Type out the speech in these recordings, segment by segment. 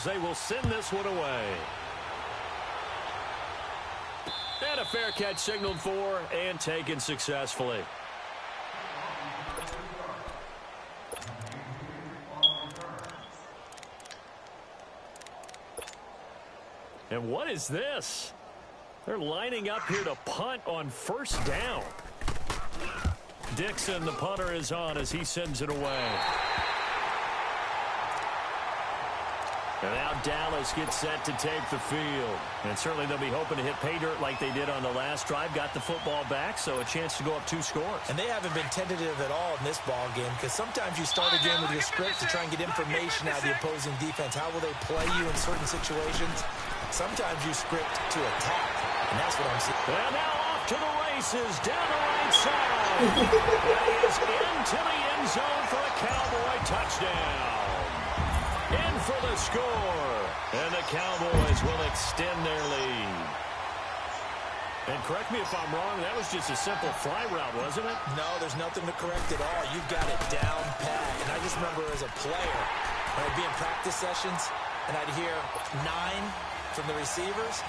as they will send this one away. And a fair catch signaled for and taken successfully. And what is this? They're lining up here to punt on first down. Dixon, the punter, is on as he sends it away. And now Dallas gets set to take the field. And certainly they'll be hoping to hit pay dirt like they did on the last drive. Got the football back, so a chance to go up 2 scores. And they haven't been tentative at all in this ball game, because sometimes you start a game with your script to try and get information out of the opposing defense. How will they play you in certain situations? Sometimes you script to attack, and that's what I'm seeing. And now off to the races down the right side. That is into the end zone for a Cowboy touchdown. In for the score. And the Cowboys will extend their lead. And correct me if I'm wrong, that was just a simple fly route, wasn't it? No, there's nothing to correct at all. You've got it down pat. And I just remember as a player, when I'd be in practice sessions, and I'd hear 9 from the receivers,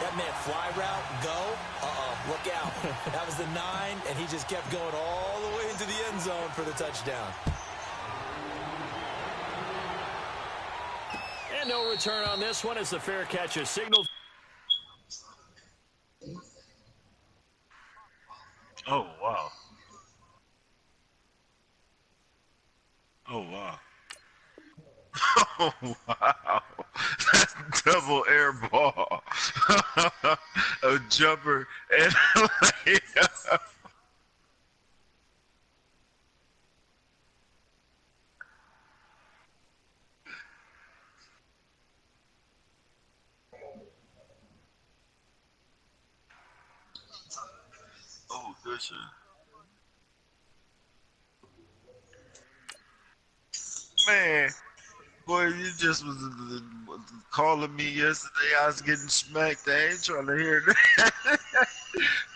that meant fly route, go, look out. That was the 9, and he just kept going all the way into the end zone for the touchdown. And no return on this one as the fair catch is signaled. Oh, wow. Oh, wow. Oh, wow. That's double air ball. A jumper and a layup. Oh, good shit. Man, boy, you just was calling me yesterday. I was getting smacked. I ain't trying to hear that.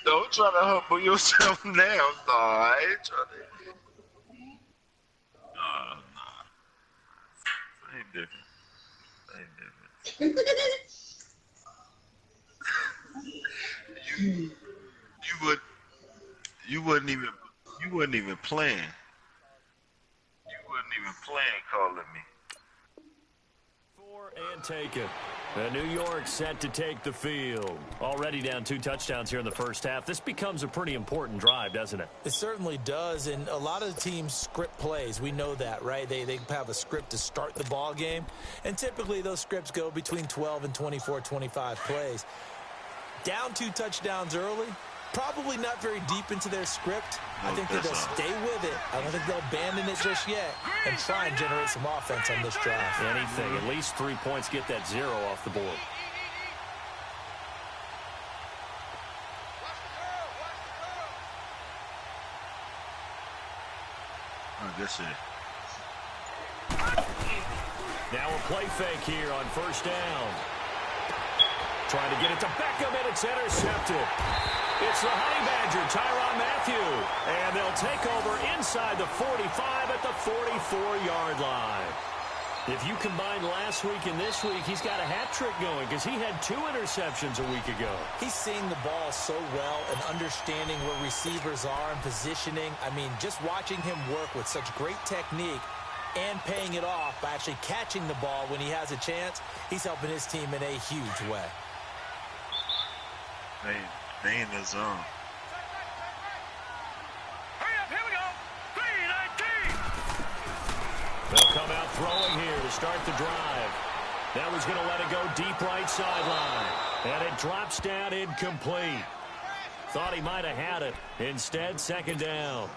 Don't try to humble yourself now. No, I ain't trying to. Nah. Ain't different. You wasn't even playing. You wasn't even playing calling me. And take it. New York set to take the field. Already down 2 touchdowns here in the first half. This becomes a pretty important drive, doesn't it? It certainly does, and a lot of the teams script plays. We know that, right? They have a script to start the ball game, and typically those scripts go between 12 and 24, 25 plays. Down 2 touchdowns early, probably not very deep into their script. I think that they'll stay with it. I don't think they'll abandon it just yet and try and generate some offense on this drive. Anything. At least 3 points, get that 0 off the board. Oh, good shit. Now a play fake here on first down. Trying to get it to Beckham, and it's intercepted. It's the Honey Badger, Tyrann Mathieu. And they'll take over inside the 45 at the 44-yard line. If you combine last week and this week, he's got a hat trick going because he had 2 interceptions a week ago. He's seeing the ball so well and understanding where receivers are and positioning. I mean, just watching him work with such great technique and paying it off by actually catching the ball when he has a chance, he's helping his team in a huge way. They in the zone. Hurry up, here we go. 3-19. They'll come out throwing here to start the drive. That was going to let it go deep right sideline. And it drops down incomplete. Thought he might have had it. Instead, second down.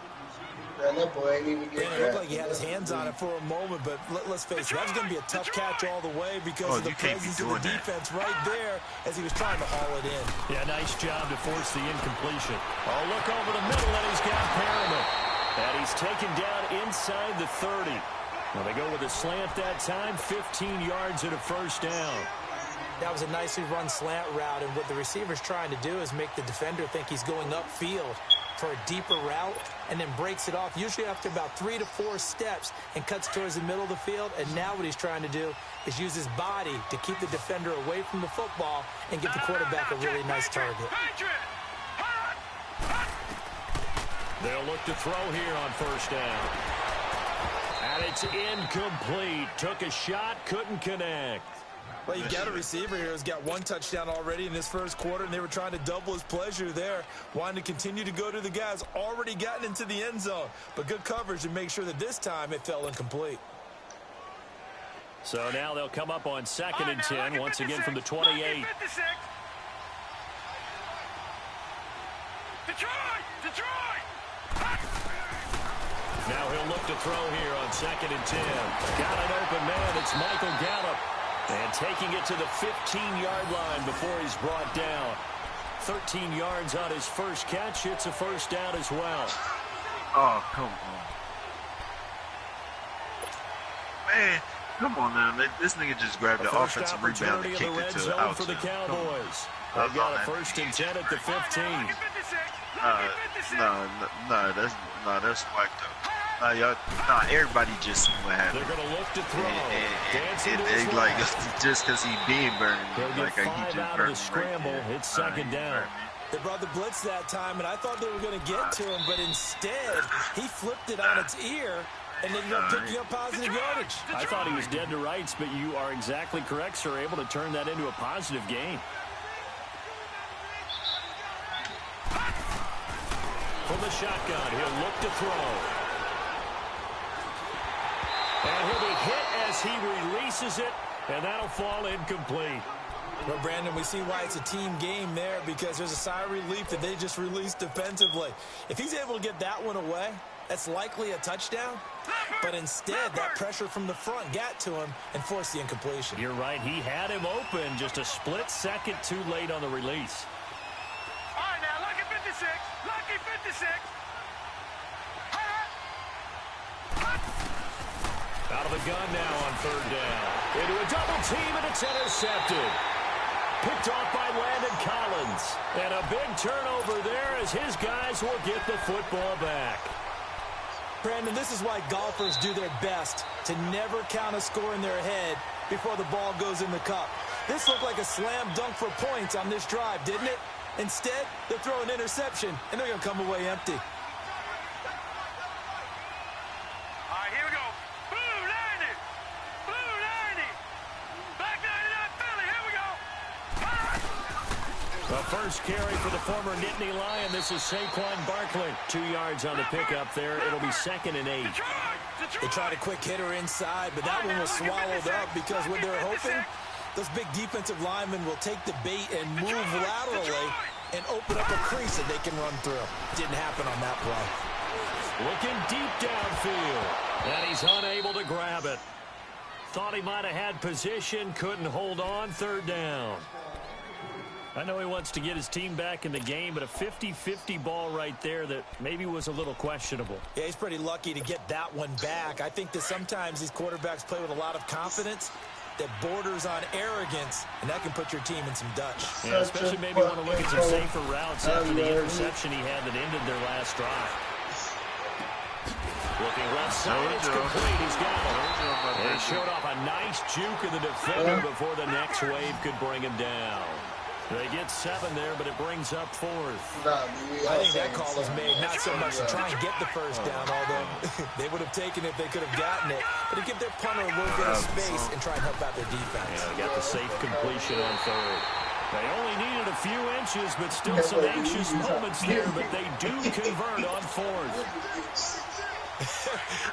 And it looked like he had his hands on it for a moment, but let's face it, that was going to be a tough catch all the way because of the presence of the defense right there as he was trying to haul it in. Yeah, nice job to force the incompletion. Oh, look over the middle, and he's got Perriman. And he's taken down inside the 30. Well, they go with a slant that time, 15 yards and a first down. That was a nicely run slant route, and what the receiver's trying to do is make the defender think he's going upfield. for a deeper route and then breaks it off, usually after about 3 to 4 steps, and cuts towards the middle of the field. And now what he's trying to do is use his body to keep the defender away from the football and give the quarterback a really nice target. They'll look to throw here on first down. And it's incomplete. Took a shot, couldn't connect. Well, you got a receiver here who's got 1 touchdown already in this first quarter, and they were trying to double his pleasure there, wanting to continue to go to the guys already gotten into the end zone. But good coverage to make sure that this time it fell incomplete. So now they'll come up on 2nd and 10, once again from the 28. Detroit! Now he'll look to throw here on 2nd and 10. Got an open man. It's Michael Gallup. And taking it to the 15-yard line before he's brought down. 13 yards on his first catch. It's a first down as well. Oh, come on. Man, come on now. This nigga just grabbed the offensive rebound and kicked it to the outside. For the Cowboys. They've got a 1st and 10 at the 15. That's whacked up. Everybody just seen what happened. They're going to look to throw. And like, just because he being burned, like he just out of the scramble. It's 2nd down. They brought the blitz that time, and I thought they were going to get to him, but instead, he flipped it on its ear and ended up picking up positive yardage. I thought he was dead to rights, but you are exactly correct, sir. Able to turn that into a positive gain. From the shotgun, he'll look to throw. And he'll be hit as he releases it, and that'll fall incomplete. Well, Brandon, we see why it's a team game there, because there's a sigh of relief that they just released defensively. If he's able to get that one away, that's likely a touchdown. But instead, that pressure from the front got to him and forced the incompletion. You're right. He had him open, just a split second too late on the release. All right, now, lucky 56. Lucky 56. Out of the gun now on 3rd down. Into a double team, and it's intercepted. Picked off by Landon Collins. And a big turnover there as his guys will get the football back. Brandon, this is why golfers do their best to never count a score in their head before the ball goes in the cup. This looked like a slam dunk for points on this drive, didn't it? Instead, they'll throw an interception, and they're going to come away empty. First carry for the former Nittany Lion. This is Saquon Barkley. 2 yards on the pickup there. It'll be 2nd and 8. They tried a quick hitter inside, but that one was swallowed up because what they're hoping, those big defensive linemen will take the bait and move laterally and open up a crease that they can run through. Didn't happen on that play. Looking deep downfield, and he's unable to grab it. Thought he might have had position, couldn't hold on. 3rd down. I know he wants to get his team back in the game, but a 50-50 ball right there that maybe was a little questionable. Yeah, he's pretty lucky to get that one back. I think that sometimes these quarterbacks play with a lot of confidence that borders on arrogance, and that can put your team in some Dutch. Yeah, especially maybe want to look at some safer routes after the interception he had that ended their last drive. Looking left side, it's complete. He's got it. And he showed off a nice juke of the defender before the next wave could bring him down. They get 7 there, but it brings up 4th. I think that call was made not so much to try and get the first down, although they would have taken it if they could have gotten it, but to give their punter a little bit of space and try and help out their defense. Yeah, they got the safe completion on 3rd. They only needed a few inches, but still some anxious moments there, but they do convert on 4th.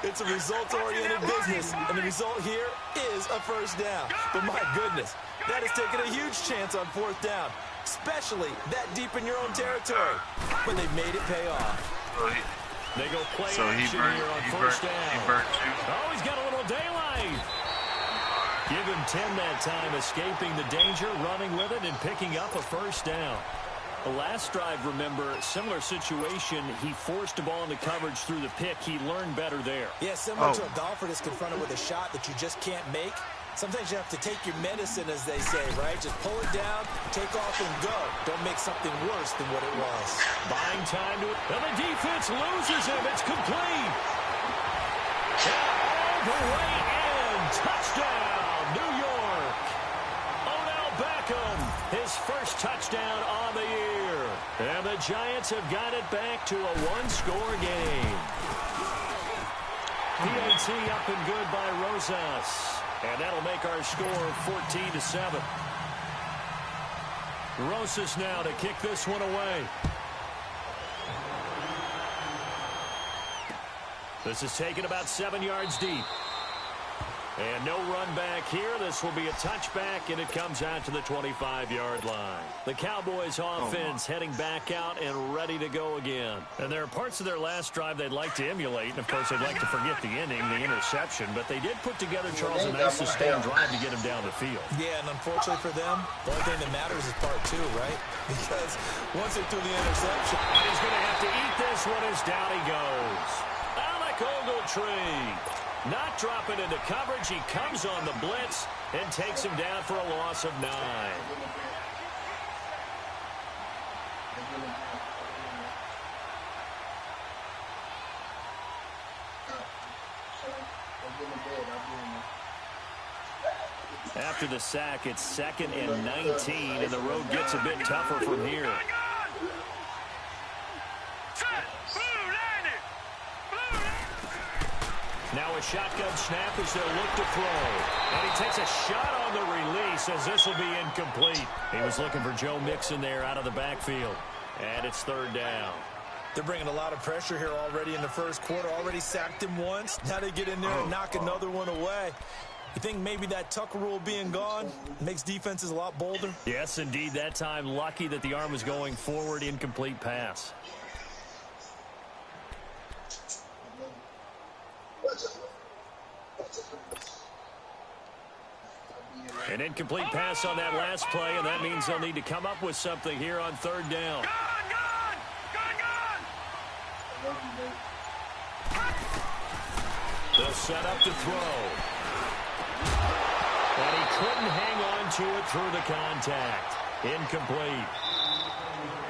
It's a results-oriented business, and the result here is a first down. But my goodness, that has taken a huge chance on 4th down, especially that deep in your own territory. But they made it pay off. They go play action here on 1st down. He burnt you. Oh, he's got a little daylight. Give him 10 that time, escaping the danger, running with it, and picking up a first down. The last drive, remember, similar situation. He forced the ball into coverage through the pick. He learned better there. Yeah, similar to a golfer that's confronted with a shot that you just can't make. Sometimes you have to take your medicine, as they say, right? Just pull it down, take off, and go. Don't make something worse than what it was. Buying time to it. And the defense loses him. It's complete. All the way in. Touchdown, New York. Odell Beckham, his first touchdown on the year. And the Giants have got it back to a one-score game. PAT up and good by Rosas. And that'll make our score 14-7. Rosas now to kick this one away. This is taken about 7 yards deep. And no run back here. This will be a touchback, and it comes out to the 25-yard line. The Cowboys offense heading back out and ready to go again. And there are parts of their last drive they'd like to emulate. And, of course, they'd like to forget the ending, the interception. But they did put together, Charles, a nice sustained drive to get him down the field. Yeah, and unfortunately for them, the only thing that matters is part two, right? Because once they threw the interception. And he's going to have to eat this one as down he goes. Alec Ogletree. Not dropping into coverage. He comes on the blitz and takes him down for a loss of 9. After the sack, it's 2nd and 19, and the road gets a bit tougher from here. Now a shotgun snap as they'll look to throw. And he takes a shot on the release as this will be incomplete. He was looking for Joe Mixon there out of the backfield. And it's 3rd down. They're bringing a lot of pressure here already in the first quarter. Already sacked him once. Now they get in there and knock another one away. You think maybe that Tucker rule being gone makes defenses a lot bolder? Yes, indeed. That time lucky that the arm was going forward. Incomplete pass. An incomplete pass on that last play, and that means they'll need to come up with something here on 3rd down. They'll set up to throw. And he couldn't hang on to it through the contact. Incomplete.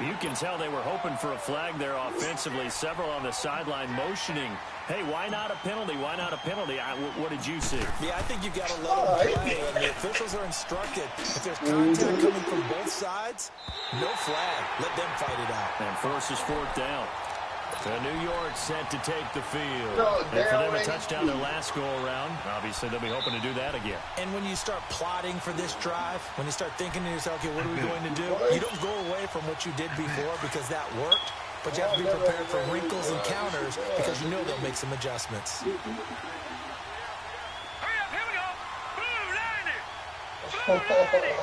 You can tell they were hoping for a flag there offensively. Several on the sideline motioning. Hey, why not a penalty? Why not a penalty? What did you see? Yeah, I think you've got to let them play. And the officials are instructed. If there's contact coming from both sides, no flag. Let them fight it out. And forces 4th down. The New York set to take the field. And for them a touchdown their last go-around. Obviously, they'll be hoping to do that again. And when you start plotting for this drive, when you start thinking to yourself, okay, what are we going to do? You don't go away from what you did before because that worked. But you have to be prepared for wrinkles and counters because you know they'll make some adjustments. Hurry up, here we go. Blue line it. Blue line it.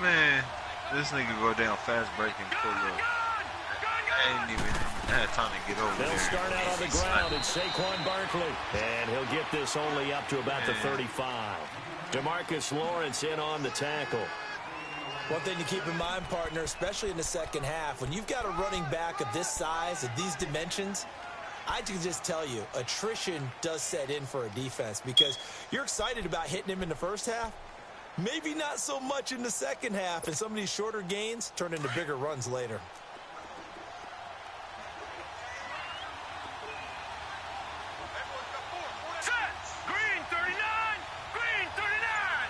Man, this nigga go down fast breaking pull up. I ain't even had time to get over there. They'll start out on the ground. It's Saquon Barkley. And he'll get this only up to about the 35. DeMarcus Lawrence in on the tackle. One thing to keep in mind, partner, especially in the second half, when you've got a running back of this size, of these dimensions, I can just tell you, attrition does set in for a defense because you're excited about hitting him in the first half. Maybe not so much in the second half, and some of these shorter gains turn into bigger runs later. Green 39. Green 39.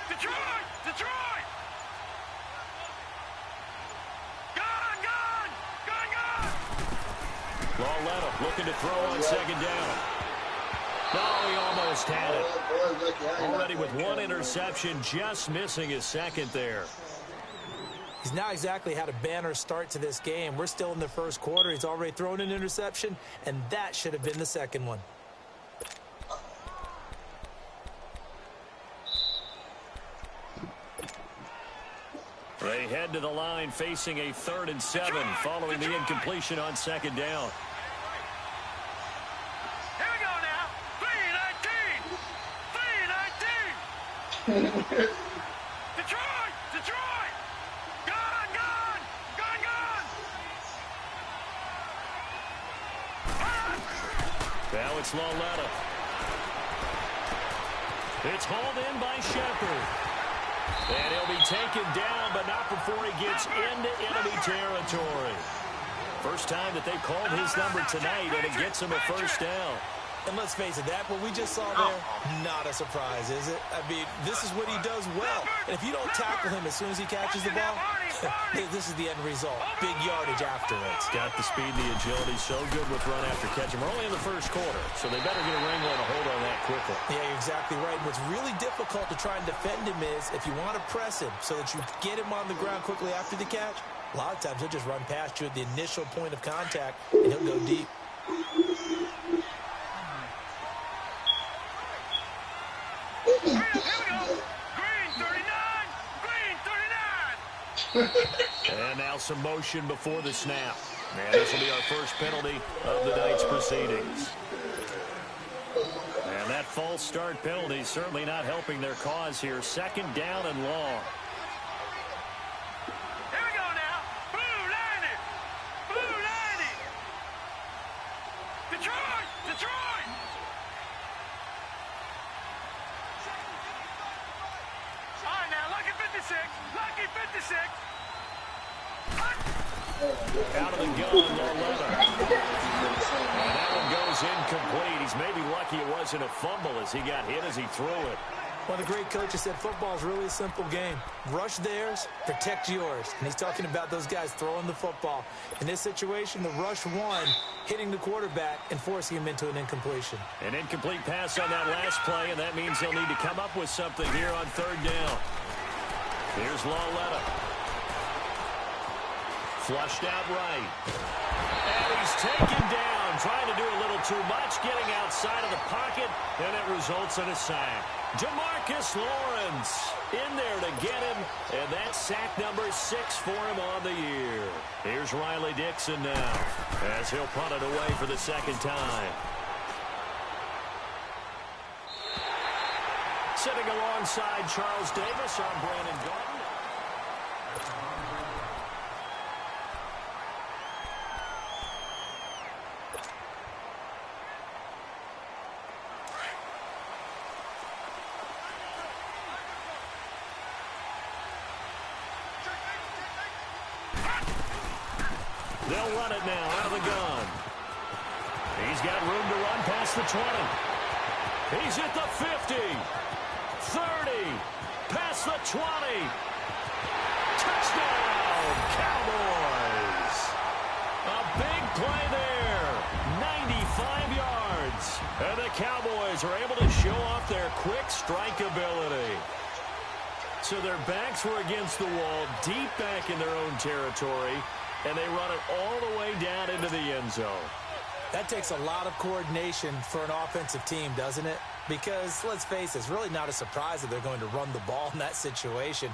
Detroit. Detroit. Lauletta looking to throw on 2nd down. Oh, he almost had it. Already with 1 interception, just missing his 2nd there. He's not exactly had a banner start to this game. We're still in the first quarter. He's already thrown an interception, and that should have been the 2nd one. They head to the line facing a 3rd and 7 following the incompletion on 2nd down. Here we go now. 3-19. 3-19. Detroit. Detroit. Gone. Gone. Gone. Gone. Now it's Loletta. It's hauled in by Shepard. And he'll be taken down, but not before he gets into enemy territory. First time that they've called his number tonight, and it gets him a first down. And let's face it, that what we just saw there, not a surprise, is it? I mean, this is what he does well. And if you don't tackle him as soon as he catches the ball, this is the end result. Big yardage afterwards. Got the speed and the agility, so good with run after catch. And we're only in the first quarter, so they better get a wrangle and a hold on that quickly. Yeah, you're exactly right. What's really difficult to try and defend him is if you want to press him so that you get him on the ground quickly after the catch, a lot of times he'll just run past you at the initial point of contact, and he'll go deep. And now some motion before the snap. And this will be our first penalty of the night's proceedings. And that false start penalty certainly not helping their cause here. Second down and long. Here we go now. Blue 90. Blue 90. Detroit. Detroit. All right, now, lucky 56. Lucky 56. Out of the gun, Loletta. And that one goes incomplete. He's maybe lucky it wasn't a fumble as he got hit as he threw it. One of the great coaches said football is really a simple game. Rush theirs, protect yours. And he's talking about those guys throwing the football. In this situation, the rush won, hitting the quarterback and forcing him into an incompletion. An incomplete pass on that last play, and that means they'll need to come up with something here on third down. Here's Loletta. Flushed out right. And he's taken down, trying to do a little too much, getting outside of the pocket, and it results in a sack. Jamarcus Lawrence in there to get him, and that's sack number 6 for him on the year. Here's Riley Dixon now, as he'll punt it away for the second time. Sitting alongside Charles Davis, I'm Brandon Gordon. They'll run it now out of the gun. He's got room to run past the 20. He's at the 50. 30. Past the 20. Touchdown, Cowboys. A big play there. 95 yards. And the Cowboys are able to show off their quick strike ability. So their backs were against the wall, deep back in their own territory, and they run it all the way down into the end zone. That takes a lot of coordination for an offensive team, doesn't it? Because, let's face it, it's really not a surprise that they're going to run the ball in that situation.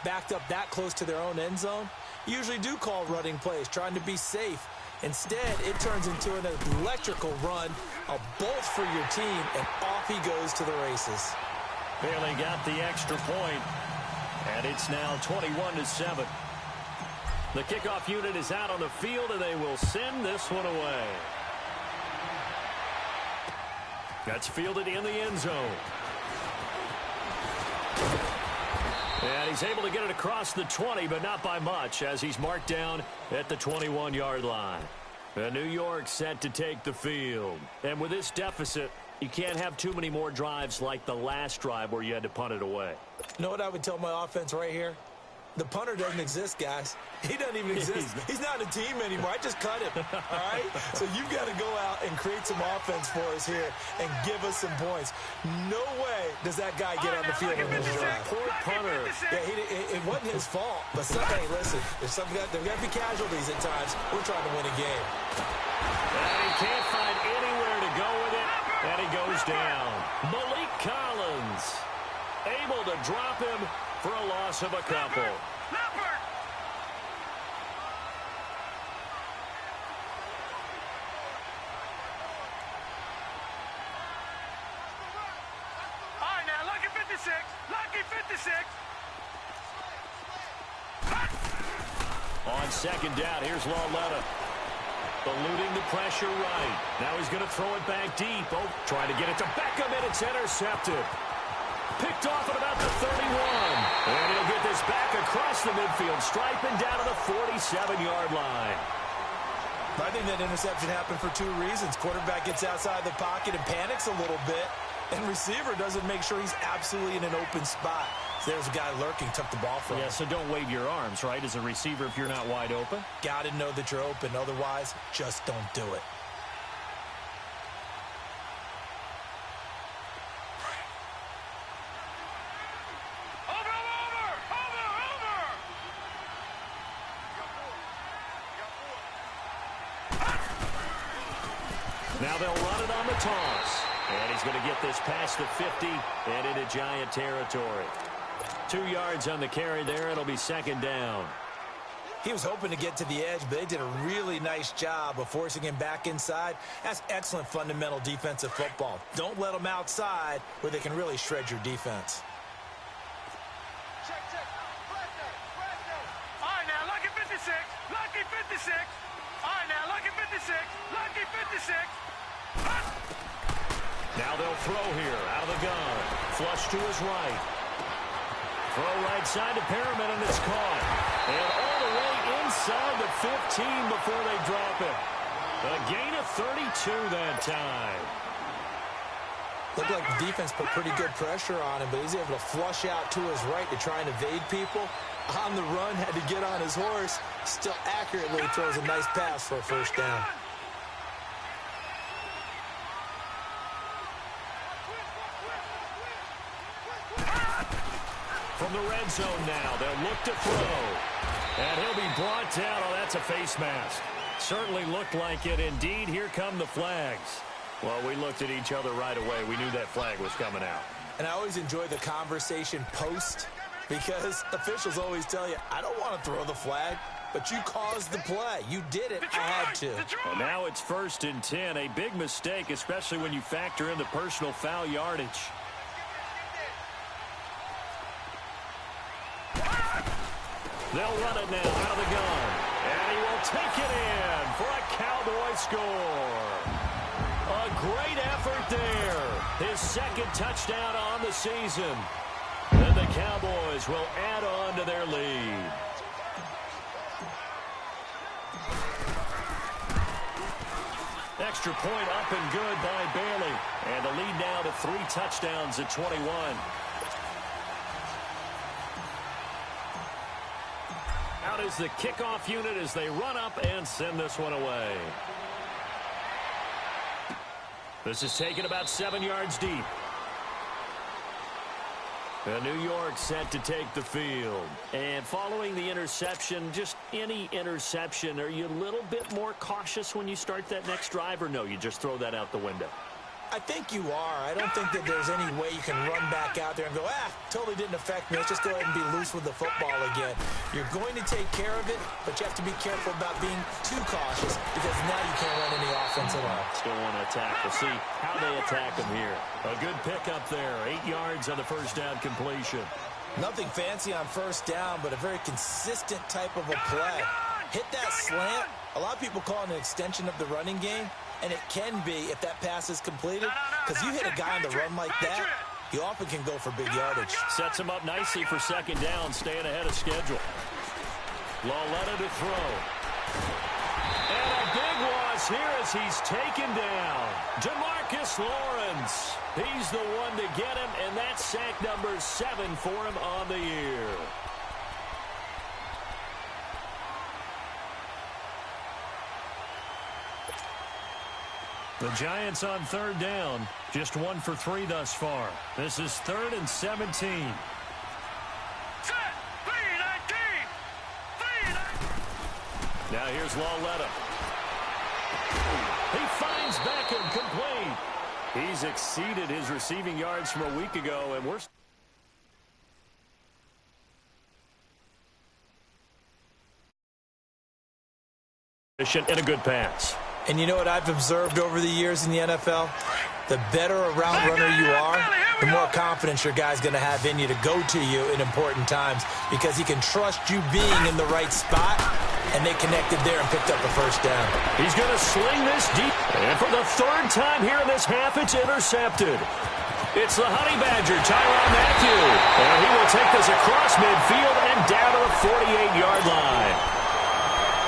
Backed up that close to their own end zone, usually do call running plays, trying to be safe. Instead, it turns into an electrical run, a bolt for your team, and off he goes to the races. Barely got the extra point, and it's now 21-7. The kickoff unit is out on the field, and they will send this one away. That's fielded in the end zone. And he's able to get it across the 20, but not by much, as he's marked down at the 21-yard line. And New York set to take the field. And with this deficit, you can't have too many more drives like the last drive where you had to punt it away. You know what I would tell my offense right here? The punter doesn't exist, guys. He doesn't even exist. He's not a team anymore. I just cut him, all right? So you've got to go out and create some offense for us here and give us some points. No way does that guy get on the field in this drive. Poor punter. Yeah, it wasn't his fault. But hey, listen, there's got to be casualties at times. We're trying to win a game. And he can't find anywhere to go with it, and he goes down. Malik Collins able to drop him for a loss of a couple. Leopard. All right, now, lucky 56. Lucky 56. On second down, here's Loletta. Eluding the pressure right. Now he's going to throw it back deep. Oh, trying to get it to Beckham, and it's intercepted. Picked off at about the 31. And he'll get this back across the midfield stripe and down to the 47-yard line. I think that interception happened for two reasons. Quarterback gets outside the pocket and panics a little bit, and receiver doesn't make sure he's absolutely in an open spot. So there's a guy lurking, took the ball from him. Yeah, so don't wave your arms, right, as a receiver if you're not wide open. Got to know that you're open. Otherwise, just don't do it. Now they'll run it on the toss. And he's going to get this past the 50 and into Giant territory. 2 yards on the carry there. It'll be second down. He was hoping to get to the edge, but they did a really nice job of forcing him back inside. That's excellent fundamental defensive football. Don't let them outside where they can really shred your defense. Check. All right, now, lucky 56. Lucky 56. All right, now, lucky 56. Lucky 56. Now they'll throw here out of the gun. Flush to his right. Throw right side to Perriman, and it's caught. And all the way inside the 15 before they drop it. A gain of 32 that time. Looked like the defense put pretty good pressure on him, but he's able to flush out to his right to try and evade people. On the run, had to get on his horse. Still accurately throws a nice pass for a first down. From the red zone now, they'll look to throw. And he'll be brought down. Oh, that's a face mask. Certainly looked like it. Indeed, here come the flags. Well, we looked at each other right away. We knew that flag was coming out. And I always enjoy the conversation post, because officials always tell you, I don't want to throw the flag, but you caused the play. You did it. I had to. Well, now it's 1st and 10. A big mistake, especially when you factor in the personal foul yardage. They'll run it now out of the gun. And he will take it in for a Cowboy score. A great effort there. His second touchdown on the season. And the Cowboys will add on to their lead. Extra point up and good by Bailey. And the lead now to 3 touchdowns at 21. Out is the kickoff unit as they run up and send this one away. This is taken about 7 yards deep. And New York set to take the field. And following the interception, just any interception, are you a little bit more cautious when you start that next drive, or no, you just throw that out the window? I think you are. I don't think that there's any way you can run back out there and go, totally didn't affect me. Let's just go ahead and be loose with the football again. You're going to take care of it, but you have to be careful about being too cautious, because now you can't run any offense at all. Still want to attack. We'll see how they attack them here. A good pickup there. 8 yards on the first down completion. Nothing fancy on first down, but a very consistent type of a play. Hit that slant. A lot of people call it an extension of the running game. And it can be if that pass is completed, because you hit a guy on the run like that, you often can go for big yardage. Sets him up nicely for second down, staying ahead of schedule. Lauletta to throw. And a big loss here as he's taken down. Jamarcus Lawrence. He's the one to get him, and that's sack number 7 for him on the year. The Giants on third down, just 1 for 3 thus far. This is 3rd and 17. Set. 3-19. Now here's Lauletta. He finds Beckham complete. He's exceeded his receiving yards from a week ago, and we're and a good pass. And you know what I've observed over the years in the NFL? The better a route runner you are, the more confidence your guy's going to have in you to go to you in important times, because he can trust you being in the right spot and they connected there and picked up a first down. He's going to sling this deep. And for the third time here in this half, it's intercepted. It's the Honey Badger, Tyrann Mathieu. And he will take this across midfield and down to the 48-yard line.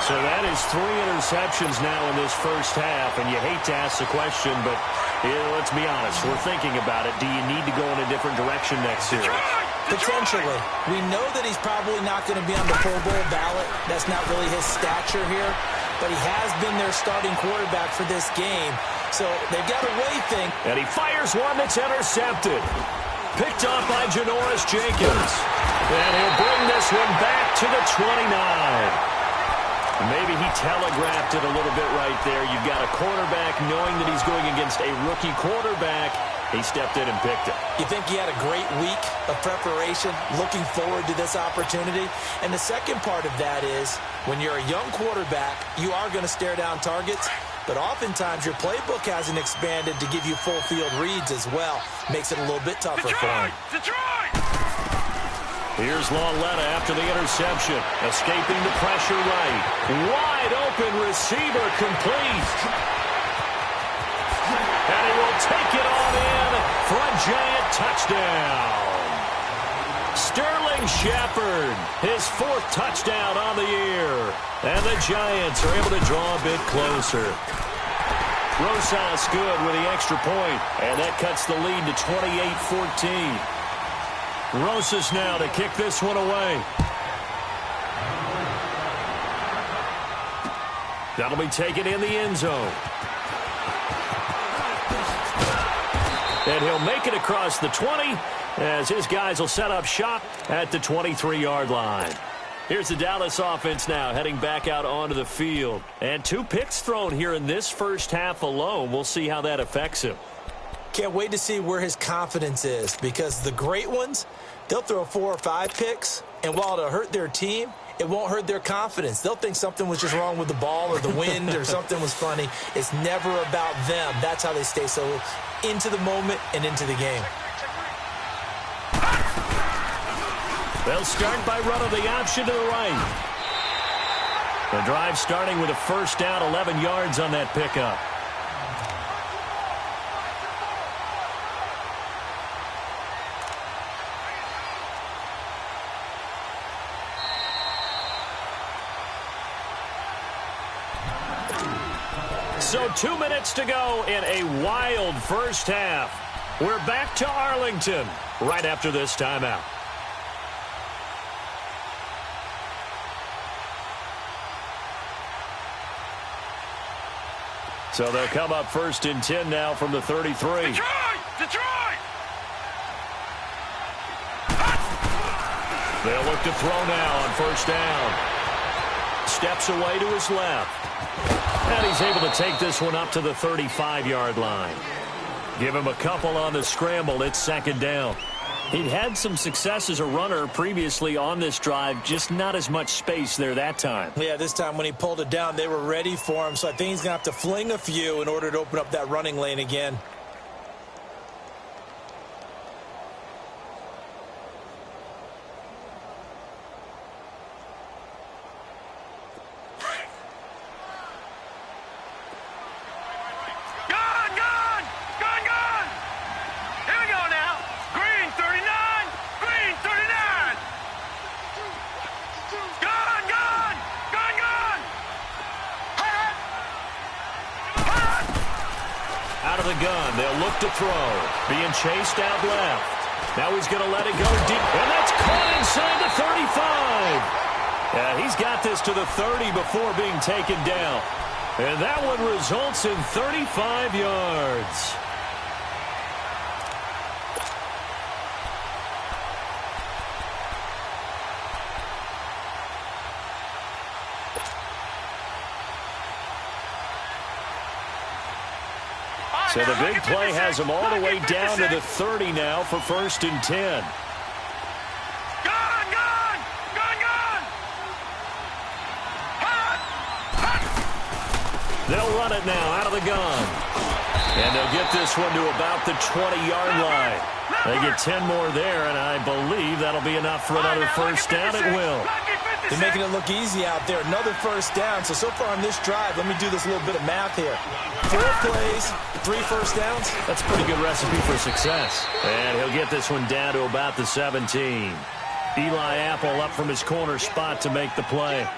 So that is 3 interceptions now in this first half. And you hate to ask the question, but let's be honest. We're thinking about it. Do you need to go in a different direction next series? Potentially. We know that he's probably not going to be on the Pro Bowl ballot. That's not really his stature here. But he has been their starting quarterback for this game. So they've got to weigh things. And he fires one that's intercepted. Picked off by Janoris Jenkins. And he'll bring this one back to the 29. Maybe he telegraphed it a little bit right there. You've got a quarterback knowing that he's going against a rookie quarterback. He stepped in and picked it. You think he had a great week of preparation, looking forward to this opportunity? And the second part of that is, when you're a young quarterback, you are going to stare down targets, but oftentimes your playbook hasn't expanded to give you full field reads as well. Makes it a little bit tougher for him. Here's Lauletta after the interception, escaping the pressure right. Wide open receiver complete. And he will take it on in for a giant touchdown. Sterling Shepard, his 4th touchdown on the year. And the Giants are able to draw a bit closer. Rosas good with the extra point, and that cuts the lead to 28-14. Rosas now to kick this one away. That'll be taken in the end zone. And he'll make it across the 20 as his guys will set up shop at the 23-yard line. Here's the Dallas offense now heading back out onto the field. And 2 picks thrown here in this first half alone. We'll see how that affects him. Can't wait to see where his confidence is, because the great ones, they'll throw 4 or 5 picks, and while it'll hurt their team, it won't hurt their confidence. They'll think something was just wrong with the ball or the wind or something was funny. It's never about them. That's how they stay so into the moment and into the game. They'll start by running the option to the right. The drive starting with a first down, 11 yards on that pickup. So 2 minutes to go in a wild first half. We're back to Arlington right after this timeout. So they'll come up 1st and 10 now from the 33. Detroit! They'll look to throw now on first down. Steps away to his left. And he's able to take this one up to the 35-yard line. Give him a couple on the scramble. It's 2nd down. He'd had some success as a runner previously on this drive, just not as much space there that time. Yeah, this time when he pulled it down, they were ready for him, so I think he's going to have to fling a few in order to open up that running lane again. Gun. They'll look to throw. Being chased out left. Now he's going to let it go deep. And that's caught inside the 35. Yeah, he's got this to the 30 before being taken down. And that one results in 35 yards. So the big play has him all the way down to the 30 now for 1st and 10. They'll run it now out of the gun. And they'll get this one to about the 20-yard line. They get 10 more there, and I believe that'll be enough for another first down. It will. They're making it look easy out there. Another first down. So far on this drive, let me do this little bit of math here. 4 plays, 3 first downs. That's a pretty good recipe for success. And he'll get this one down to about the 17. Eli Apple up from his corner spot to make the play.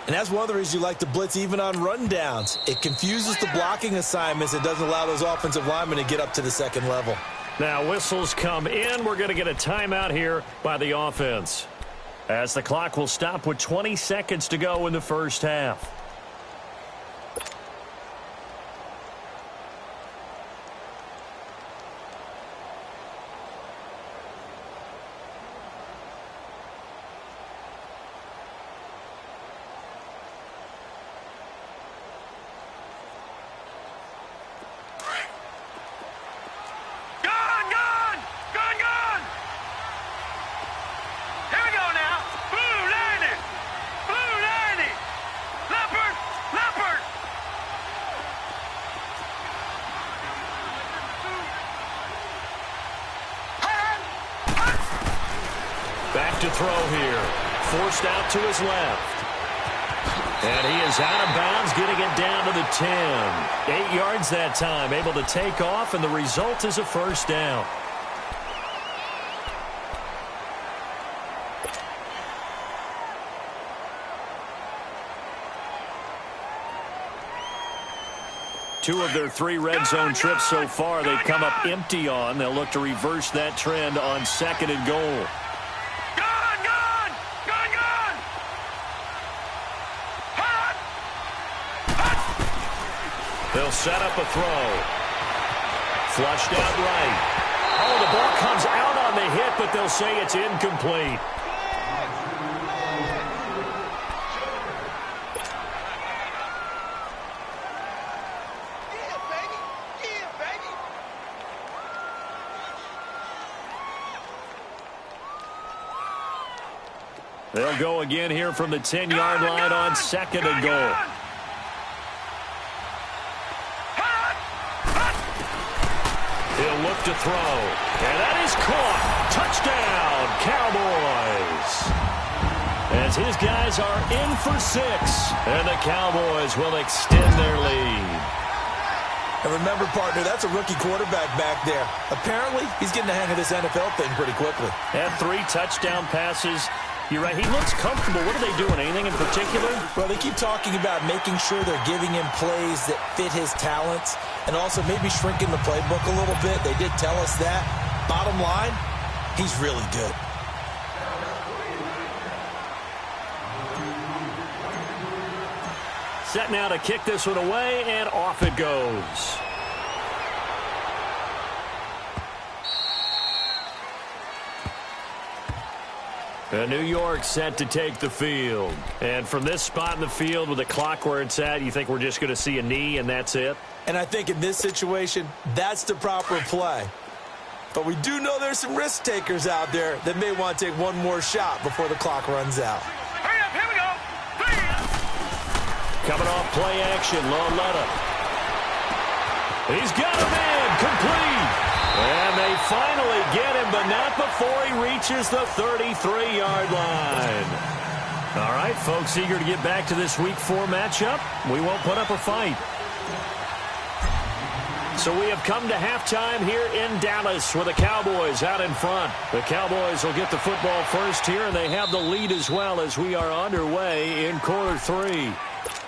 And that's one of the reasons you like to blitz even on rundowns. It confuses the blocking assignments. It doesn't allow those offensive linemen to get up to the second level. Now whistles come in. We're going to get a timeout here by the offense, as the clock will stop with 20 seconds to go in the first half. To throw here. Forced out to his left. And he is out of bounds, getting it down to the 10. 8 yards that time, able to take off, and the result is a first down. Two of their 3 red zone trips so far, they've come up empty on. They'll look to reverse that trend on 2nd and goal. They'll set up a throw. Flushed out right. Oh, the ball comes out on the hit, but they'll say it's incomplete. They'll go again here from the 10-yard line on 2nd and goal. He'll look to throw, and that is caught. Touchdown, Cowboys. As his guys are in for 6, and the Cowboys will extend their lead. And remember, partner, that's a rookie quarterback back there. Apparently, he's getting the hang of this NFL thing pretty quickly. Had 3 touchdown passes. You're right, he looks comfortable. What are they doing? Anything in particular? Well, they keep talking about making sure they're giving him plays that fit his talents and also maybe shrinking the playbook a little bit. They did tell us that. Bottom line, he's really good. Set now to kick this one away, and off it goes. New York set to take the field. And from this spot in the field with the clock where it's at, you think we're just going to see a knee and that's it? And I think in this situation, that's the proper play. But we do know there's some risk takers out there that may want to take one more shot before the clock runs out. Hurry up, here we go. Coming off play action, Loletta. He's got him in, complete. And they finally get him, but not before he reaches the 33-yard line. All right, folks, eager to get back to this Week 4 matchup. We won't put up a fight. So we have come to halftime here in Dallas with the Cowboys out in front. The Cowboys will get the football first here, and they have the lead as well as we are underway in quarter 3.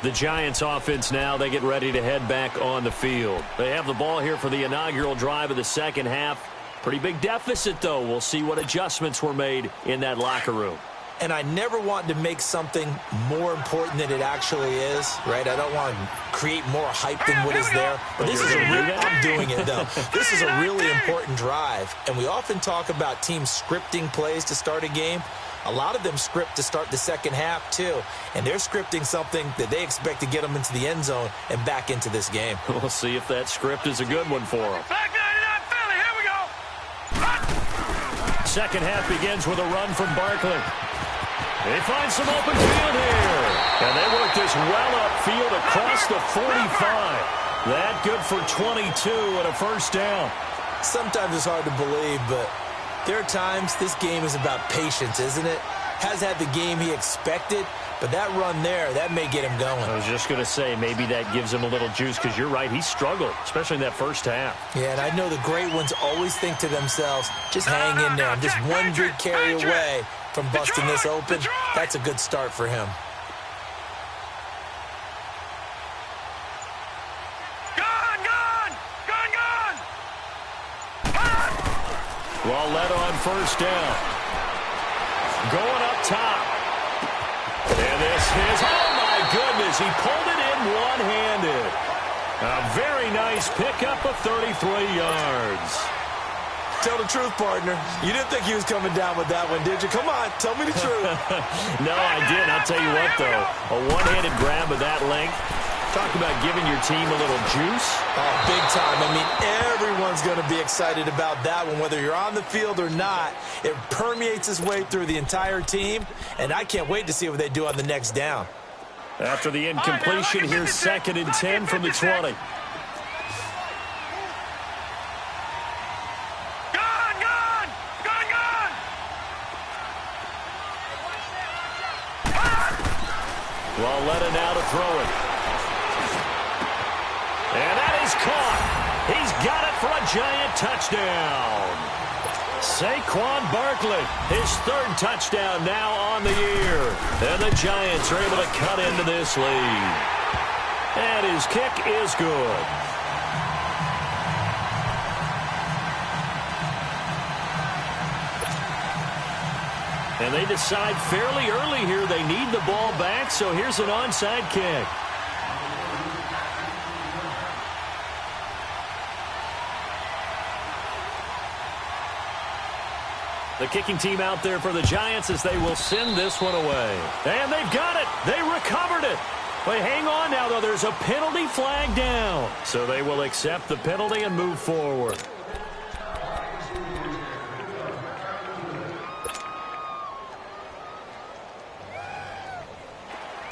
The Giants offense now, they get ready to head back on the field. They have the ball here for the inaugural drive of the second half. Pretty big deficit, though. We'll see what adjustments were made in that locker room. And I never want to make something more important than it actually is, right? I don't want to create more hype than what is there. But this is a really, I'm doing it, though. This is a really important drive. And we often talk about teams scripting plays to start a game. A lot of them script to start the second half, too. And they're scripting something that they expect to get them into the end zone and back into this game. We'll see if that script is a good one for them. Back 99 Philly, here we go. Second half begins with a run from Barkley. They find some open field here. And they work this well upfield across the 45. That good for 22 and a first down. Sometimes it's hard to believe, but there are times this game is about patience, isn't it? has had the game he expected, but that run there, that may get him going. I was just going to say, maybe that gives him a little juice, because you're right, he struggled, especially in that first half. Yeah, and I know the great ones always think to themselves, just hang in there. I'm just one big carry away from busting this open. That's a good start for him. Well led on first down. Going up top. And this is, oh my goodness, he pulled it in one-handed. A very nice pickup of 33 yards. Tell the truth, partner. You didn't think he was coming down with that one, did you? Come on, tell me the truth. No, I didn't. I'll tell you what, though. A one-handed grab of that length. Talk about giving your team a little juice. Oh, big time. I mean, everyone's going to be excited about that one, whether you're on the field or not. It permeates its way through the entire team, and I can't wait to see what they do on the next down. After the incompletion, here's 2nd and 10 from the 20. Well, let it now to throw it. And that is caught. He's got it for a giant touchdown. Saquon Barkley, his 3rd touchdown now on the year. And the Giants are able to cut into this lead. And his kick is good. And they decide fairly early here they need the ball back, so here's an onside kick. The kicking team out there for the Giants as they will send this one away. And they've got it. They recovered it. But hang on now, though. There's a penalty flag down. So they will accept the penalty and move forward.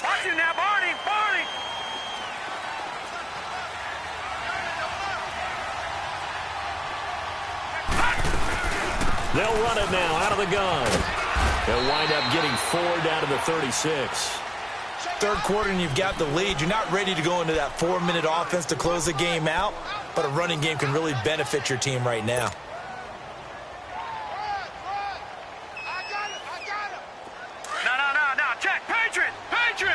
Watch it now, Barney. Barney. They'll run it now out of the gun. They'll wind up getting 4 down to the 36. Third quarter and you've got the lead. You're not ready to go into that 4-minute offense to close the game out, but a running game can really benefit your team right now. No. Check. Patriot. Patriot.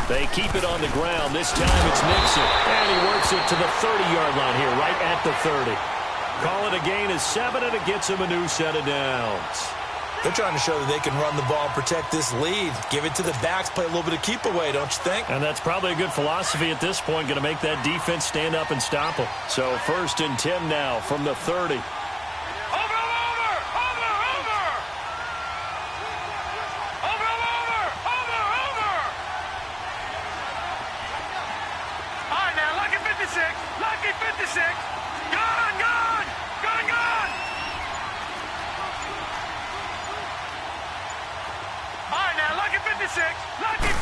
They keep it on the ground. This time it's Nixon. And he works it to the 30-yard line here, right at the 30. Call it a gain of 7, and it gets him a new set of downs. They're trying to show that they can run the ball, protect this lead. Give it to the backs, play a little bit of keep away, don't you think? And that's probably a good philosophy at this point, going to make that defense stand up and stop them. So 1st and 10 now from the 30. Lucky 56. Gone. All right, now, Lucky 56. Lucky.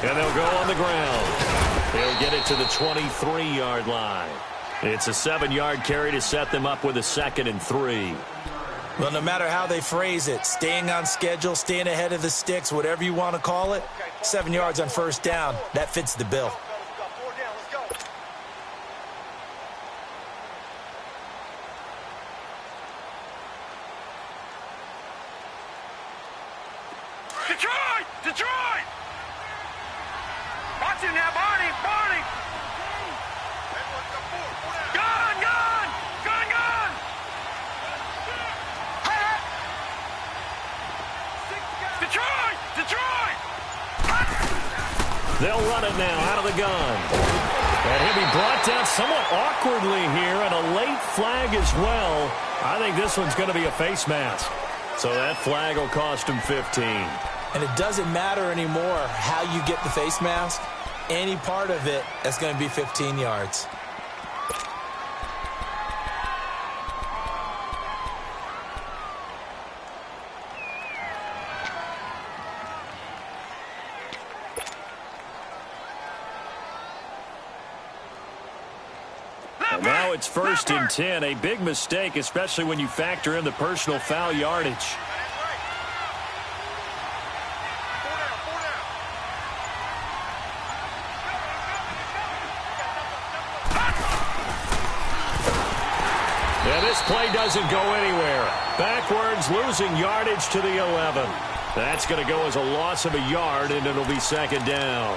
And they'll go on the ground. They'll get it to the 23-yard line. It's a 7-yard carry to set them up with a 2nd and 3. Well, no matter how they phrase it, staying on schedule, staying ahead of the sticks, whatever you want to call it, 7 yards on 1st down, that fits the bill. Detroit! Watch him now, Barney! Gone! Detroit! They'll run it now out of the gun. And he'll be brought down somewhat awkwardly here, and a late flag as well. I think this one's going to be a face mask. So that flag will cost him 15. And it doesn't matter anymore how you get the face mask. Any part of it, that's going to be 15 yards. And now it's 1st and 10. A big mistake, especially when you factor in the personal foul yardage. And this play doesn't go anywhere. Backwards, losing yardage to the 11. That's going to go as a loss of a yard, and it'll be 2nd down.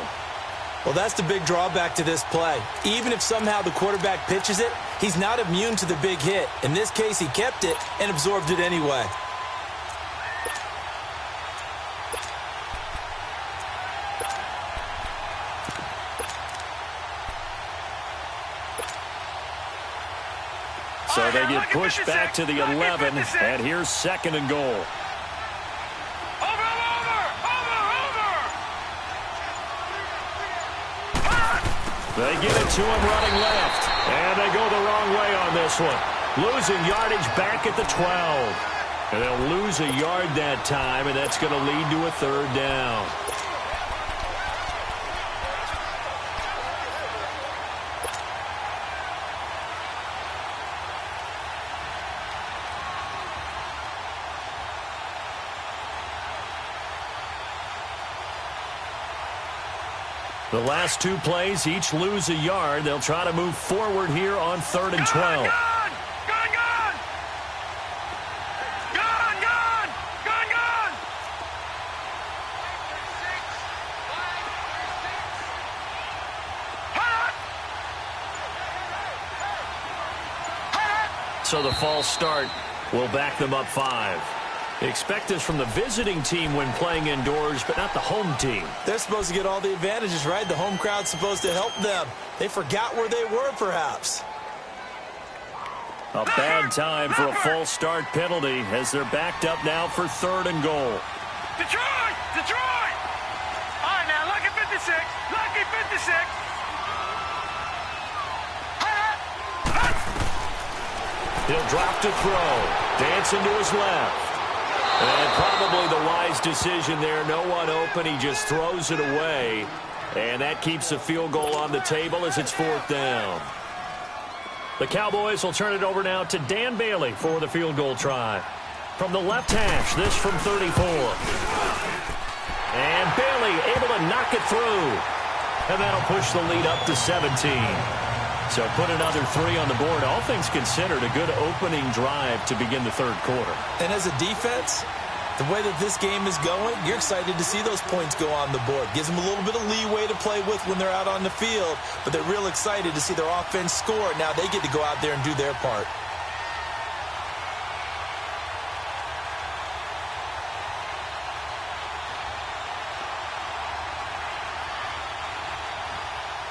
Well, that's the big drawback to this play. Even if somehow the quarterback pitches it, he's not immune to the big hit. In this case, he kept it and absorbed it anyway. So they get pushed back to the 11, and here's 2nd and goal. They get it to him running left, and they go the wrong way on this one. Losing yardage back at the 12. And they'll lose a yard that time, and that's going to lead to a 3rd down. The last 2 plays each lose a yard. They'll try to move forward here on 3rd and 12. So the false start will back them up 5. Expect this from the visiting team when playing indoors, but not the home team. They're supposed to get all the advantages, right? The home crowd's supposed to help them. They forgot where they were, perhaps. A bad time for a false start penalty as they're backed up now for 3rd and goal. Detroit! Detroit! All right, now, lucky 56. Lucky 56. He'll drop to throw. Dancing to his left. And probably the wise decision there. No one open. He just throws it away. And that keeps the field goal on the table as it's 4th down. The Cowboys will turn it over now to Dan Bailey for the field goal try. From the left hash, this from 34. And Bailey able to knock it through. And that'll push the lead up to 17. So put another 3 on the board. All things considered, a good opening drive to begin the 3rd quarter. And as a defense, the way that this game is going, you're excited to see those points go on the board. Gives them a little bit of leeway to play with when they're out on the field, but they're real excited to see their offense score. Now they get to go out there and do their part.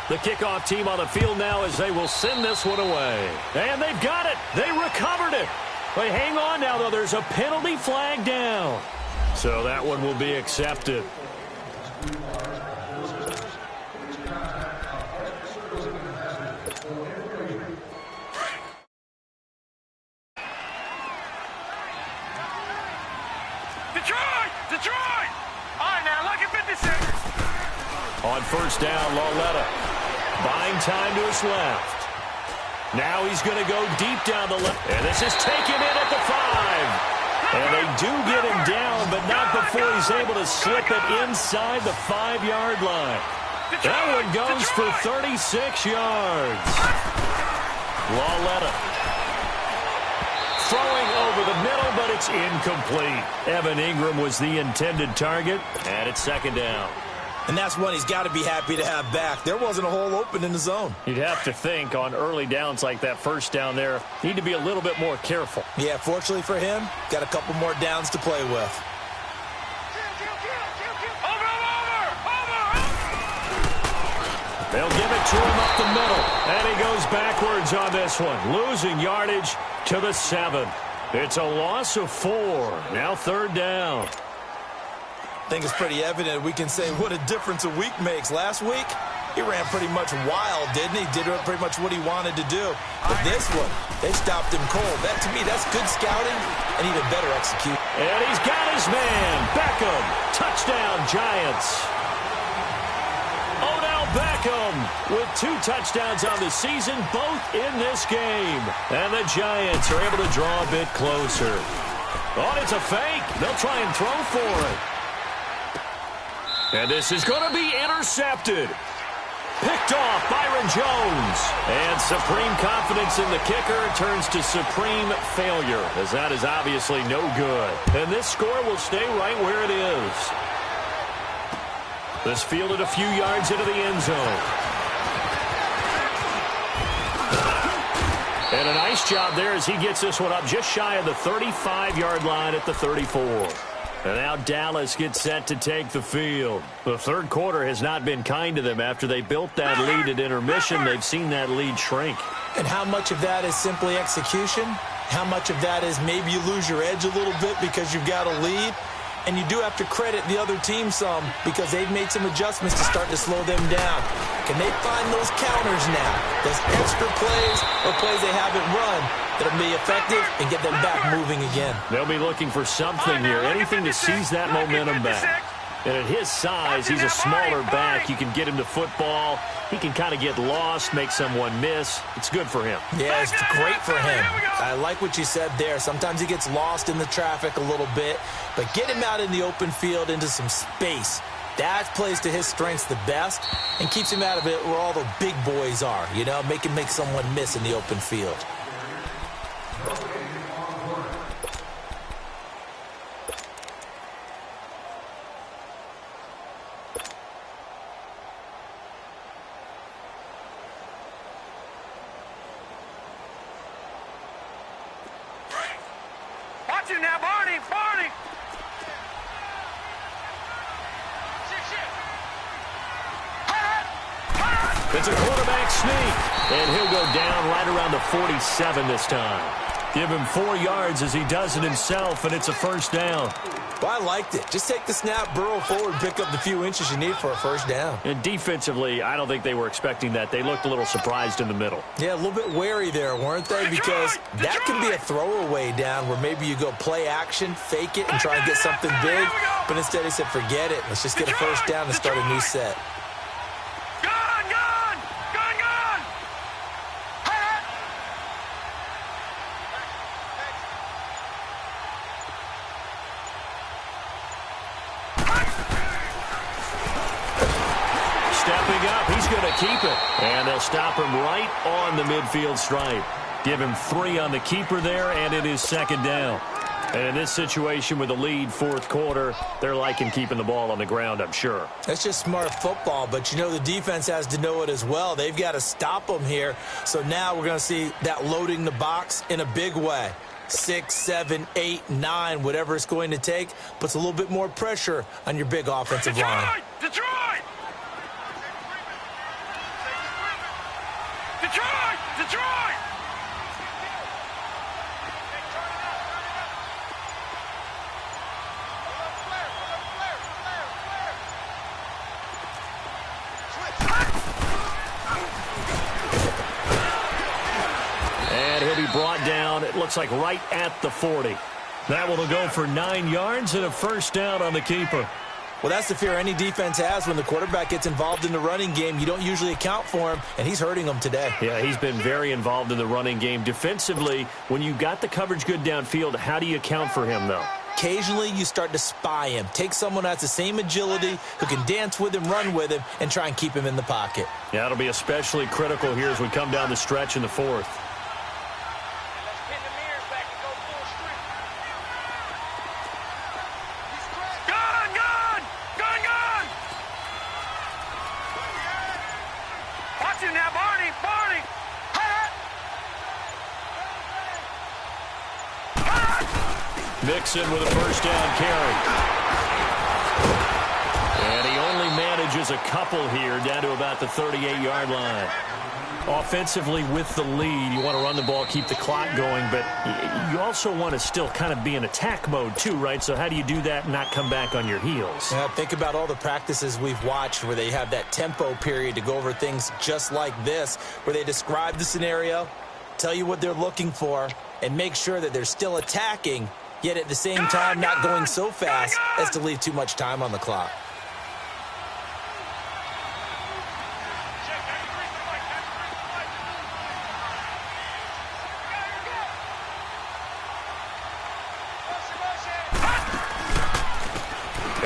The kickoff team on the field now as they will send this one away. And they've got it. They recovered it. But hang on now, though. There's a penalty flag down. So that one will be accepted. Detroit! Detroit! All right, now, lucky 56. On 1st down, Lauletta buying time to his left. Now he's going to go deep down the left. And this is taken in at the 5. And they do get him down, but not before he's able to slip it inside the 5-yard line. That one goes for 36 yards. Lauletta throwing over the middle, but it's incomplete. Evan Ingram was the intended target, and it's 2nd down. And that's one he's got to be happy to have back. There wasn't a hole open in the zone. You'd have to think on early downs like that 1st down there, need to be a little bit more careful. Yeah, fortunately for him, got a couple more downs to play with. They'll give it to him up the middle. And he goes backwards on this one. Losing yardage to the 7. It's a loss of 4. Now 3rd down. I think it's pretty evident we can say what a difference a week makes. Last week, he ran pretty much wild, didn't he? Did pretty much what he wanted to do. But this one, they stopped him cold. That, to me, that's good scouting and even better execution. And he's got his man. Beckham. Touchdown, Giants. Odell Beckham with 2 touchdowns on the season, both in this game. And the Giants are able to draw a bit closer. Oh, it's a fake. They'll try and throw for it. And this is going to be intercepted. Picked off Byron Jones. And supreme confidence in the kicker turns to supreme failure, as that is obviously no good. And this score will stay right where it is. This fielded a few yards into the end zone. And a nice job there as he gets this one up just shy of the 35-yard line at the 34. And now Dallas gets set to take the field. The third quarter has not been kind to them. After they built that lead at intermission, they've seen that lead shrink. And how much of that is simply execution? How much of that is maybe you lose your edge a little bit because you've got a lead? And you do have to credit the other team some because they've made some adjustments to start to slow them down. Can they find those counters now, those extra plays or plays they haven't run that'll be effective and get them back moving again? They'll be looking for something here, anything to seize that momentum back. And at his size, he's a smaller back. You can get him to football. He can kind of get lost, make someone miss. It's good for him. Yeah, it's great for him. I like what you said there. Sometimes he gets lost in the traffic a little bit, but get him out in the open field into some space. That plays to his strengths the best and keeps him out of it where all the big boys are, you know, make someone miss in the open field. Watch it now, Barney! Barney! It's a quarterback sneak, and he'll go down right around the 47 this time. Give him 4 yards as he does it himself, and it's a first down. Well, I liked it. Just take the snap, burrow forward, pick up the few inches you need for a first down. And defensively, I don't think they were expecting that. They looked a little surprised in the middle. Yeah, a little bit wary there, weren't they? Because that can be a throwaway down where maybe you go play action, fake it, and try and get something big. But instead he said, forget it. Let's just get a first down and start a new set. Stepping up, he's going to keep it. And they'll stop him right on the midfield stripe. Give him 3 on the keeper there, and it is second down. And in this situation with the lead, fourth quarter, they're liking keeping the ball on the ground, I'm sure. That's just smart football, but you know the defense has to know it as well. They've got to stop them here. So now we're going to see that loading the box in a big way. 6, 7, 8, 9, whatever it's going to take, puts a little bit more pressure on your big offensive line. Detroit! Detroit! Detroit! And he'll be brought down, it looks like right at the 40. That one will go for 9 yards and a first down on the keeper. Well, that's the fear any defense has when the quarterback gets involved in the running game. You don't usually account for him, and he's hurting them today. Yeah, he's been very involved in the running game. Defensively, when you got the coverage good downfield, how do you account for him, though? Occasionally, you start to spy him. Take someone who has the same agility, who can dance with him, run with him, and try and keep him in the pocket. Yeah, it'll be especially critical here as we come down the stretch in the fourth. Mixon with a first down carry. And he only manages a couple here down to about the 38-yard line. Offensively with the lead, you want to run the ball, keep the clock going, but you also want to still kind of be in attack mode too, right? So how do you do that and not come back on your heels? Yeah, think about all the practices we've watched where they have that tempo period to go over things just like this, where they describe the scenario, tell you what they're looking for, and make sure that they're still attacking, yet at the same time not going so fast as to leave too much time on the clock.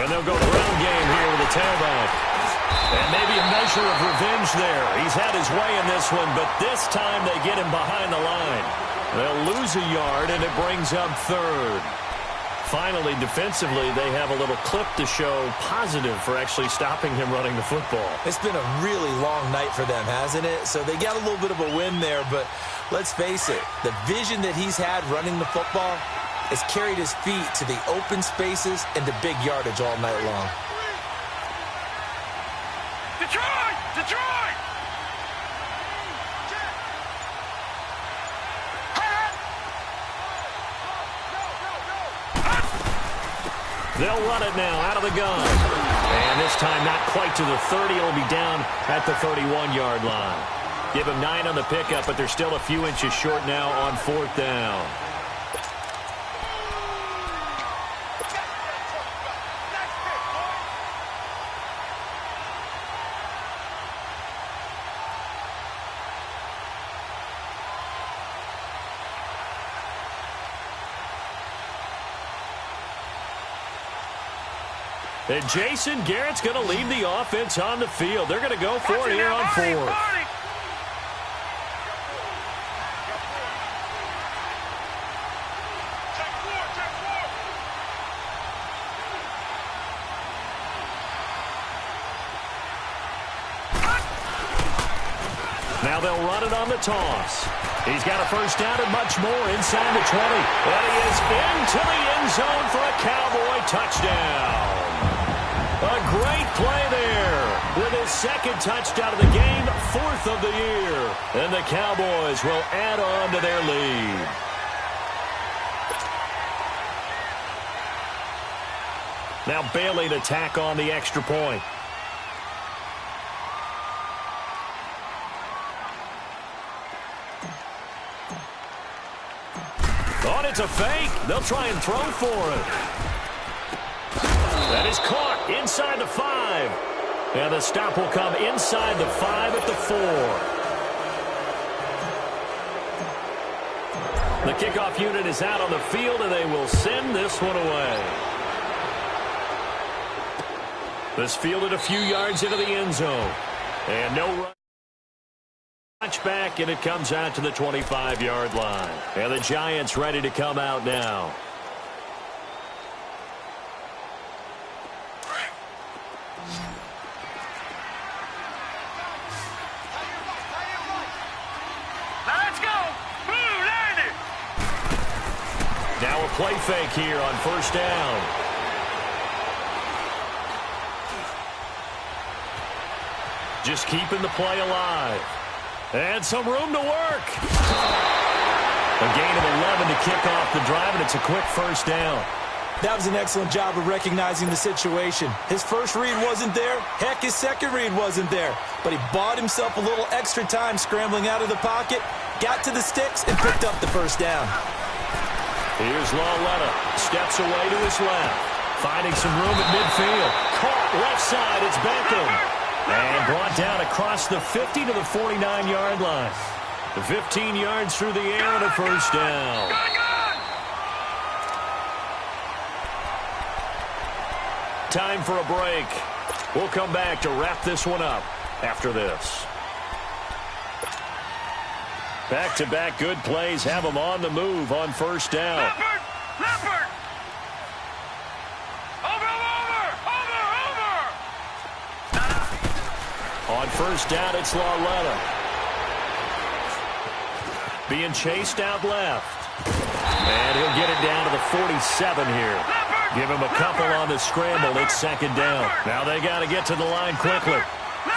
And they'll go the ground game here with the tailback. And maybe a measure of revenge there. He's had his way in this one, but this time they get him behind the line. They'll lose a yard, and it brings up third. Finally, defensively, they have a little clip to show positive for actually stopping him running the football. It's been a really long night for them, hasn't it? So they got a little bit of a win there, but let's face it, the vision that he's had running the football has carried his feet to the open spaces and to big yardage all night long. Detroit! Detroit! They'll run it now out of the gun. And this time not quite to the 30. It'll be down at the 31-yard line. Give him 9 on the pickup, but they're still a few inches short now on 4th down. And Jason Garrett's going to lead the offense on the field. They're going to go for it here on 4th. Now they'll run it on the toss. He's got a first down and much more inside the 20. And he is into the end zone for a Cowboy touchdown. A great play there with his second touchdown of the game, 4th of the year. And the Cowboys will add on to their lead. Now Bailey to tack on the extra point. Oh, it's a fake. They'll try and throw for it. That is caught inside the 5. And the stop will come inside the 5 at the 4. The kickoff unit is out on the field, and they will send this one away. This fielded a few yards into the end zone. And no run. Back, and it comes out to the 25-yard line. And the Giants ready to come out now. Let's go! Blue landed! Now a play fake here on 1st down. Just keeping the play alive. And some room to work. A gain of 11 to kick off the drive, and it's a quick first down. That was an excellent job of recognizing the situation. His first read wasn't there. Heck, his second read wasn't there. But he bought himself a little extra time scrambling out of the pocket, got to the sticks, and picked up the first down. Here's Lawletta. Steps away to his left. Finding some room at midfield. Caught left side. It's Beckham. And brought down across the 50 to the 49-yard line. The 15 yards through the air and a first down. Time for a break. We'll come back to wrap this one up after this. Back-to-back good plays have them on the move on first down. Leopard! On first down, it's Lawletta. Being chased out left. And he'll get it down to the 47 here. Give him a couple on the scramble. It's 2nd down. Now they got to get to the line quickly.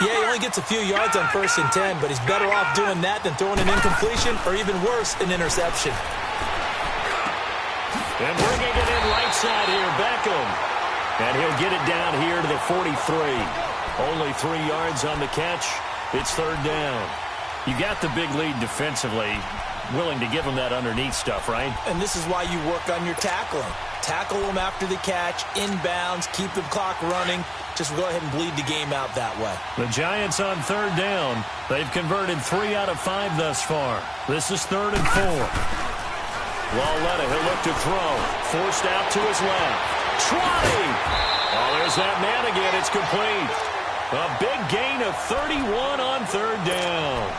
Yeah, he only gets a few yards on 1st and 10, but he's better off doing that than throwing an incompletion or even worse, an interception. And bringing it in right side here, Beckham. And he'll get it down here to the 43. Only 3 yards on the catch. It's 3rd down. You got the big lead defensively. Willing to give them that underneath stuff, right? And this is why you work on your tackling. Tackle them after the catch, inbounds, keep the clock running. Just go ahead and bleed the game out that way. The Giants on 3rd down. They've converted 3 out of 5 thus far. This is 3rd and 4. Lawletta, he'll look to throw. Forced out to his left. Trotty! Oh, there's that man again. It's complete. A big gain of 31 on third down.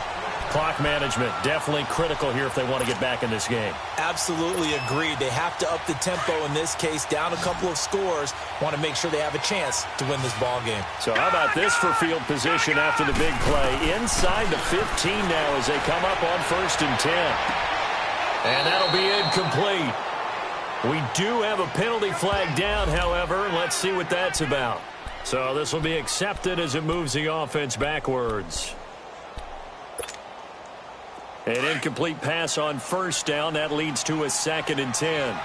Clock management definitely critical here if they want to get back in this game. Absolutely agreed. They have to up the tempo in this case, down a couple of scores. Want to make sure they have a chance to win this ball game. So how about this for field position after the big play? Inside the 15 now as they come up on 1st and 10. And that'll be incomplete. We do have a penalty flag down, however. Let's see what that's about. So this will be accepted as it moves the offense backwards. An incomplete pass on 1st down. That leads to a 2nd and 10.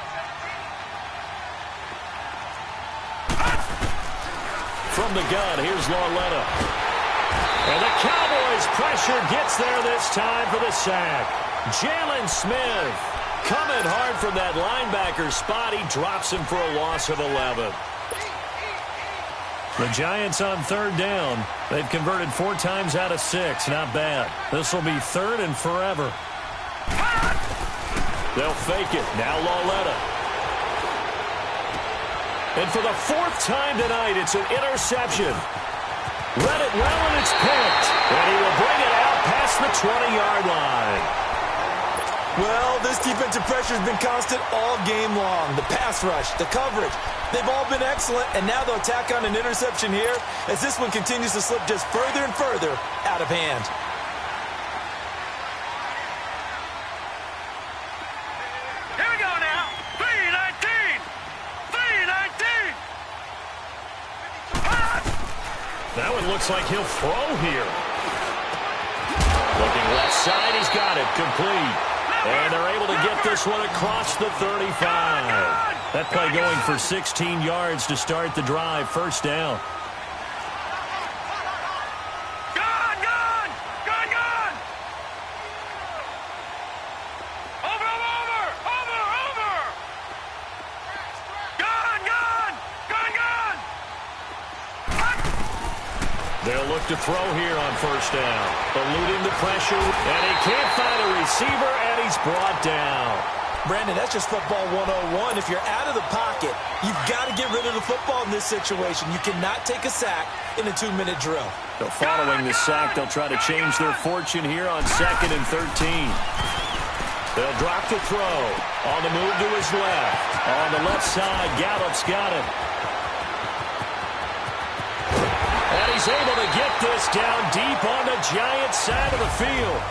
From the gun, here's Lauletta. And the Cowboys pressure gets there this time for the sack. Jalen Smith coming hard from that linebacker spot. He drops him for a loss of 11. The Giants on 3rd down. They've converted 4 times out of 6. Not bad. This will be 3rd and forever. They'll fake it. Now Lauletta. And for the 4th time tonight, it's an interception. Read it well, and it's picked. And he will bring it out past the 20-yard line. Well, this defensive pressure has been constant all game long. The pass rush, the coverage, they've all been excellent, and now they'll tack on an interception here as this one continues to slip just further and further out of hand. Here we go now. 3-19. 3-19. That one looks like he'll throw here. Looking left side, he's got it. Complete. And they're able to get this one across the 35. That play going for 16 yards to start the drive. 1st down. Gone, gone. Gone, gone. Over, over, over, over. Gone, gone. Gone, gone. They'll look to throw here on 1st down. Eluding the pressure, and he can't find a receiver, and he's brought down. Brandon, that's just football 101. If you're out of the pocket, you've got to get rid of the football in this situation. You cannot take a sack in a 2-minute drill. So following the sack, they'll try to change their fortune here on 2nd and 13. They'll drop the throw. On the move to his left. On the left side, Gallup's got it. And he's able to get this down deep on the Giants side of the field.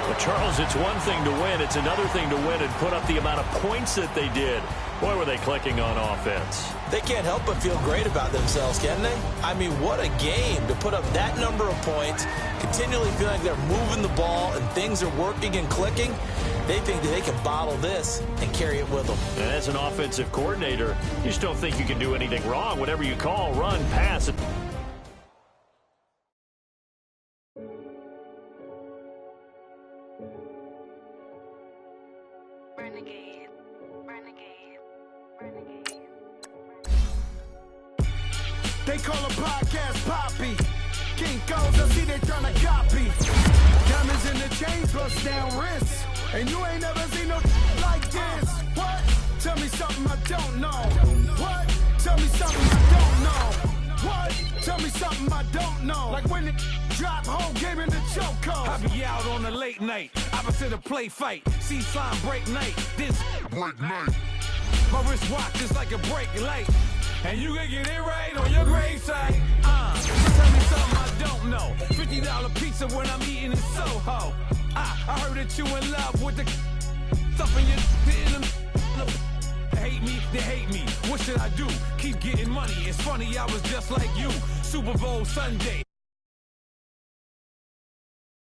Well, Charles, it's one thing to win. It's another thing to win and put up the amount of points that they did. Boy, were they clicking on offense. They can't help but feel great about themselves, can they? I mean, what a game to put up that number of points, continually feeling like they're moving the ball and things are working and clicking. They think that they can bottle this and carry it with them. And as an offensive coordinator, you just don't think you can do anything wrong. Whatever you call, run, pass. Renegade, renegade, renegade. They call a podcast Poppy. Kinkos, I see they tryna copy. Diamonds in the chain, bust down wrists. And you ain't never seen no like this. What? Tell me something I don't know. What? Tell me something I don't know. What? Tell me something I don't know. Like when it drop, whole game in the chokehold. I be out on a late night, opposite a play fight. See slime break night, this break night. My wrist watch is like a break light. And you can get it right on your gravesite. Tell me something I don't know. $50 pizza when I'm eating in Soho. I heard that you in love with the stuff in your hate me, they hate me. What should I do? Keep getting money. It's funny, I was just like you. Super Bowl Sunday.